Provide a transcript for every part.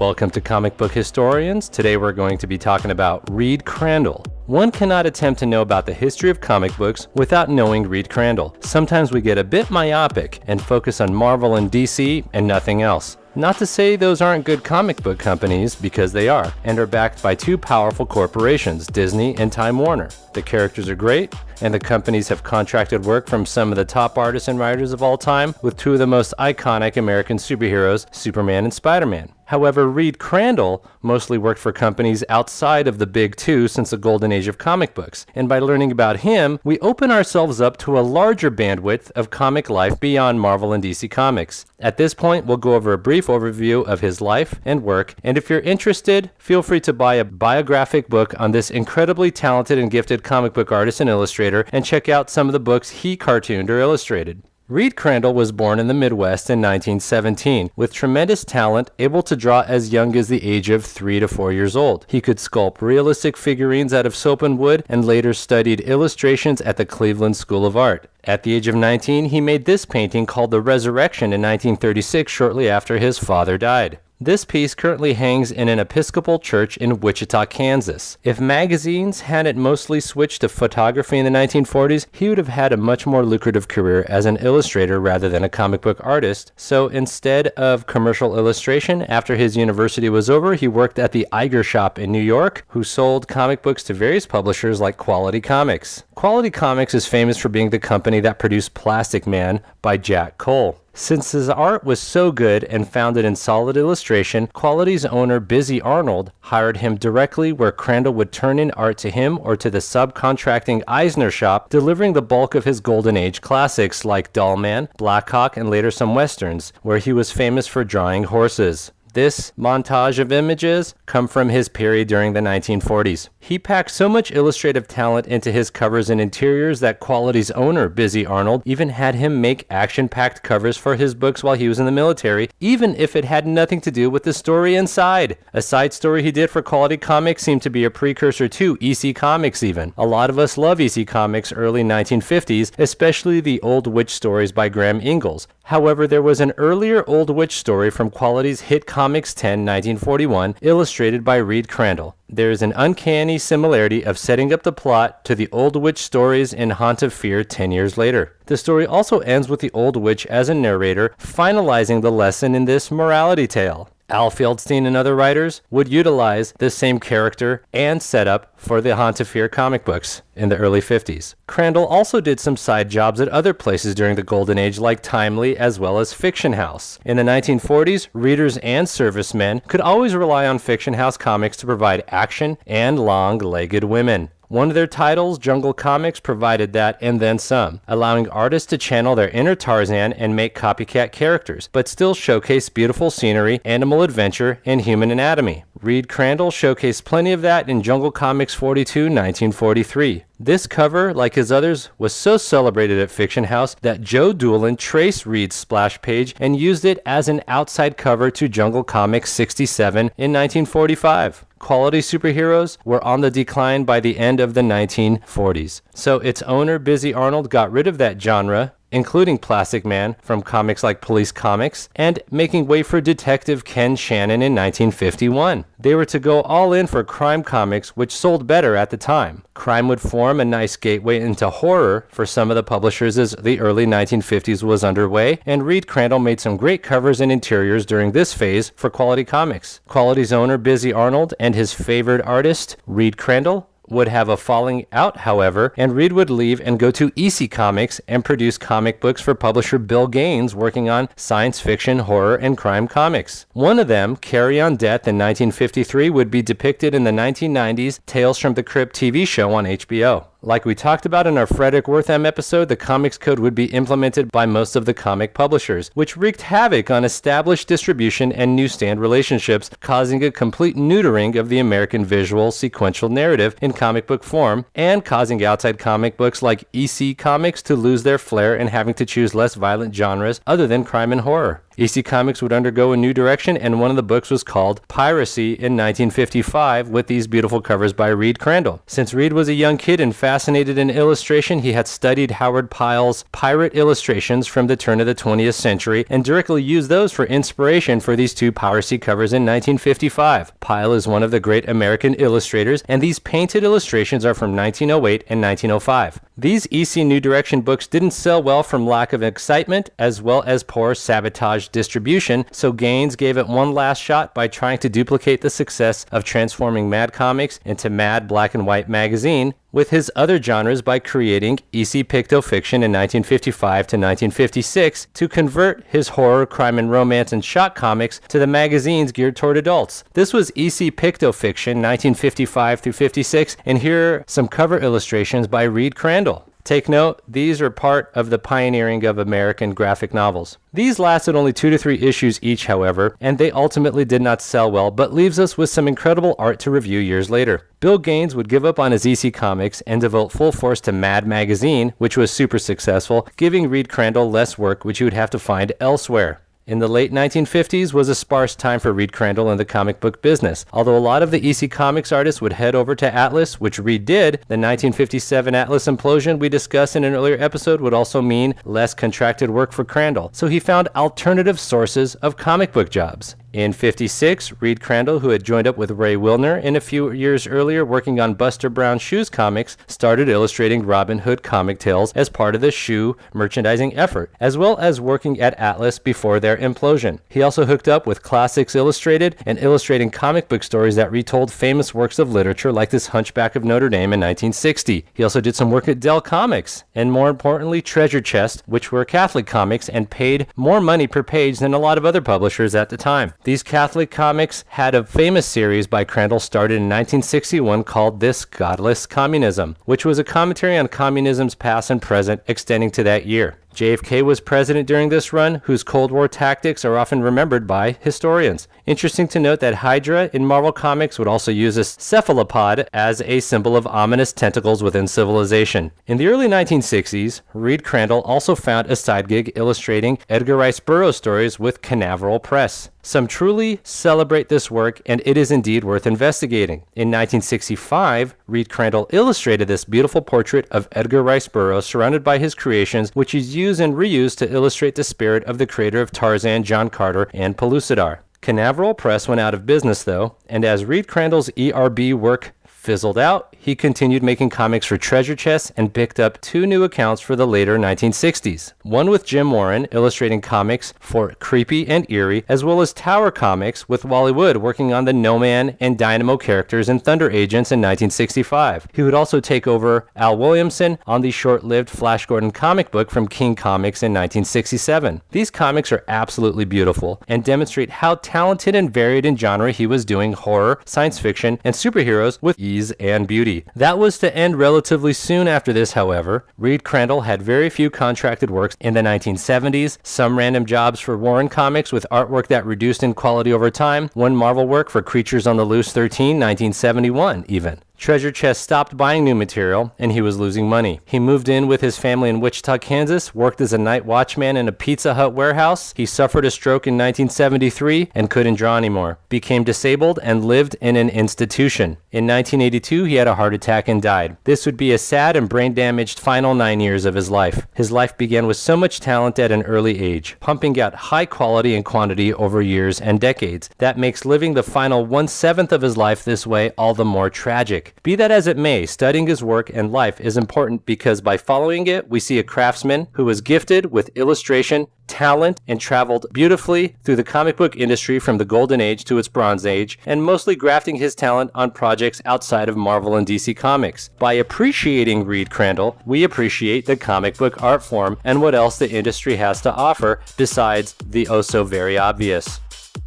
Welcome to Comic Book Historians. Today we're going to be talking about Reed Crandall. One cannot attempt to know about the history of comic books without knowing Reed Crandall. Sometimes we get a bit myopic and focus on Marvel and DC and nothing else. Not to say those aren't good comic book companies, because they are, and are backed by two powerful corporations, Disney and Time Warner. The characters are great, and the companies have contracted work from some of the top artists and writers of all time, with two of the most iconic American superheroes, Superman and Spider-Man. However, Reed Crandall mostly worked for companies outside of the big two since the golden age of comic books, and by learning about him, we open ourselves up to a larger bandwidth of comic life beyond Marvel and DC Comics. At this point, we'll go over a brief overview of his life and work, and if you're interested, feel free to buy a biographic book on this incredibly talented and gifted comic book artist and illustrator, and check out some of the books he cartooned or illustrated. Reed Crandall was born in the Midwest in 1917, with tremendous talent, able to draw as young as the age of 3 to 4 years old. He could sculpt realistic figurines out of soap and wood, and later studied illustrations at the Cleveland School of Art. At the age of 19, he made this painting called The Resurrection in 1936, shortly after his father died. This piece currently hangs in an Episcopal church in Wichita, Kansas. If magazines hadn't mostly switched to photography in the 1940s, he would have had a much more lucrative career as an illustrator rather than a comic book artist. So instead of commercial illustration, after his university was over, he worked at the Iger Shop in New York, who sold comic books to various publishers like Quality Comics. Quality Comics is famous for being the company that produced Plastic Man by Jack Cole. Since his art was so good and founded in solid illustration, Quality's owner Busy Arnold hired him directly, where Crandall would turn in art to him or to the subcontracting Eisner shop, delivering the bulk of his golden age classics like Doll Man, Black Hawk, and later some westerns, where he was famous for drawing horses. This montage of images come from his period during the 1940s. He packed so much illustrative talent into his covers and interiors that Quality's owner, Busy Arnold, even had him make action-packed covers for his books while he was in the military, even if it had nothing to do with the story inside. A side story he did for Quality Comics seemed to be a precursor to EC Comics even. A lot of us love EC Comics early 1950s, especially the Old Witch stories by Graham Ingalls. However, there was an earlier Old Witch story from Quality's hit Comics 10, 1941, illustrated by Reed Crandall. There is an uncanny similarity of setting up the plot to the Old Witch stories in Haunt of Fear 10 years later. The story also ends with the Old Witch as a narrator, finalizing the lesson in this morality tale. Al Feldstein and other writers would utilize this same character and setup for the Haunt of Fear comic books in the early 50s. Crandall also did some side jobs at other places during the Golden Age like Timely as well as Fiction House. In the 1940s, readers and servicemen could always rely on Fiction House comics to provide action and long-legged women. One of their titles, Jungle Comics, provided that and then some, allowing artists to channel their inner Tarzan and make copycat characters, but still showcase beautiful scenery, animal adventure, and human anatomy. Reed Crandall showcased plenty of that in Jungle Comics 42, 1943. This cover, like his others, was so celebrated at Fiction House that Joe Doolin traced Reed's splash page and used it as an outside cover to Jungle Comics 67 in 1945. Quality superheroes were on the decline by the end of the 1940s, so its owner, Busy Arnold, got rid of that genre, including Plastic Man from comics like Police Comics, and making way for Detective Ken Shannon in 1951. They were to go all in for crime comics, which sold better at the time. Crime would form a nice gateway into horror for some of the publishers as the early 1950s was underway, and Reed Crandall made some great covers and interiors during this phase for Quality Comics. Quality's owner, Busy Arnold, and his favored artist, Reed Crandall, would have a falling out, however, and Reed would leave and go to EC Comics and produce comic books for publisher Bill Gaines, working on science fiction, horror, and crime comics. One of them, Carrion Death in 1953, would be depicted in the 1990s Tales from the Crypt TV show on HBO. Like we talked about in our Frederick Wortham episode, the Comics Code would be implemented by most of the comic publishers, which wreaked havoc on established distribution and newsstand relationships, causing a complete neutering of the American visual sequential narrative in comic book form, and causing outside comic books like EC Comics to lose their flair and having to choose less violent genres other than crime and horror. EC Comics would undergo a new direction, and one of the books was called Piracy in 1955 with these beautiful covers by Reed Crandall. Since Reed was a young kid and fascinated in illustration, he had studied Howard Pyle's pirate illustrations from the turn of the 20th century and directly used those for inspiration for these two Piracy covers in 1955. Pyle is one of the great American illustrators, and these painted illustrations are from 1908 and 1905. These EC New Direction books didn't sell well from lack of excitement as well as poor sabotaged distribution, so Gaines gave it one last shot by trying to duplicate the success of transforming Mad Comics into Mad Black and White magazine with his other genres by creating EC Picto-Fiction in 1955 to 1956 to convert his horror, crime and romance and shock comics to the magazines geared toward adults. This was EC Picto-Fiction 1955 through 56, and here are some cover illustrations by Reed Crandall. Take note, these are part of the pioneering of American graphic novels. These lasted only 2 to 3 issues each, however, and they ultimately did not sell well, but leaves us with some incredible art to review years later. Bill Gaines would give up on his EC Comics and devote full force to Mad Magazine, which was super successful, giving Reed Crandall less work which you would have to find elsewhere. In the late 1950s was a sparse time for Reed Crandall in the comic book business. Although a lot of the EC Comics artists would head over to Atlas, which Reed did, the 1957 Atlas implosion we discussed in an earlier episode would also mean less contracted work for Crandall, so he found alternative sources of comic book jobs. In 56, Reed Crandall, who had joined up with Ray Wilner in a few years earlier working on Buster Brown Shoes comics, started illustrating Robin Hood comic tales as part of the shoe merchandising effort, as well as working at Atlas before their implosion. He also hooked up with Classics Illustrated and illustrating comic book stories that retold famous works of literature like this Hunchback of Notre Dame in 1960. He also did some work at Dell Comics, and more importantly Treasure Chest, which were Catholic comics and paid more money per page than a lot of other publishers at the time. These Catholic comics had a famous series by Crandall started in 1961 called This Godless Communism, which was a commentary on communism's past and present extending to that year. JFK was president during this run, whose Cold War tactics are often remembered by historians. Interesting to note that Hydra in Marvel Comics would also use a cephalopod as a symbol of ominous tentacles within civilization. In the early 1960s, Reed Crandall also found a side gig illustrating Edgar Rice Burroughs stories with Canaveral Press. Some truly celebrate this work, and it is indeed worth investigating. In 1965, Reed Crandall illustrated this beautiful portrait of Edgar Rice Burroughs surrounded by his creations, which is used and reused to illustrate the spirit of the creator of Tarzan, John Carter, and Pellucidar. Canaveral Press went out of business, though, and as Reed Crandall's ERB work fizzled out, he continued making comics for Treasure Chest and picked up 2 new accounts for the later 1960s. One with Jim Warren illustrating comics for Creepy and Eerie, as well as Tower Comics with Wally Wood working on the No Man and Dynamo characters in Thunder Agents in 1965. He would also take over Al Williamson on the short-lived Flash Gordon comic book from King Comics in 1967. These comics are absolutely beautiful and demonstrate how talented and varied in genre he was doing horror, science fiction, and superheroes with ease and beauty. That was to end relatively soon after this, however. Reed Crandall had very few contracted works in the 1970s, some random jobs for Warren Comics with artwork that reduced in quality over time, one Marvel work for Creatures on the Loose 13, 1971 even. Treasure Chest stopped buying new material, and he was losing money. He moved in with his family in Wichita, Kansas, worked as a night watchman in a Pizza Hut warehouse. He suffered a stroke in 1973 and couldn't draw anymore, became disabled, and lived in an institution. In 1982, he had a heart attack and died. This would be a sad and brain-damaged final 9 years of his life. His life began with so much talent at an early age, pumping out high quality and quantity over years and decades. That makes living the final 1/7 of his life this way all the more tragic. Be that as it may, studying his work and life is important because by following it, we see a craftsman who was gifted with illustration, talent, and traveled beautifully through the comic book industry from the Golden Age to its Bronze Age, and mostly grafting his talent on projects outside of Marvel and DC Comics. By appreciating Reed Crandall, we appreciate the comic book art form and what else the industry has to offer besides the oh-so-very obvious.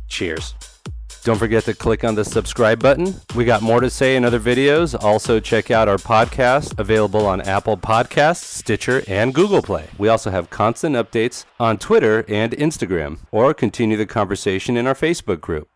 Cheers. Don't forget to click on the subscribe button. We got more to say in other videos. Also check out our podcast, available on Apple Podcasts, Stitcher, and Google Play. We also have constant updates on Twitter and Instagram, or continue the conversation in our Facebook group.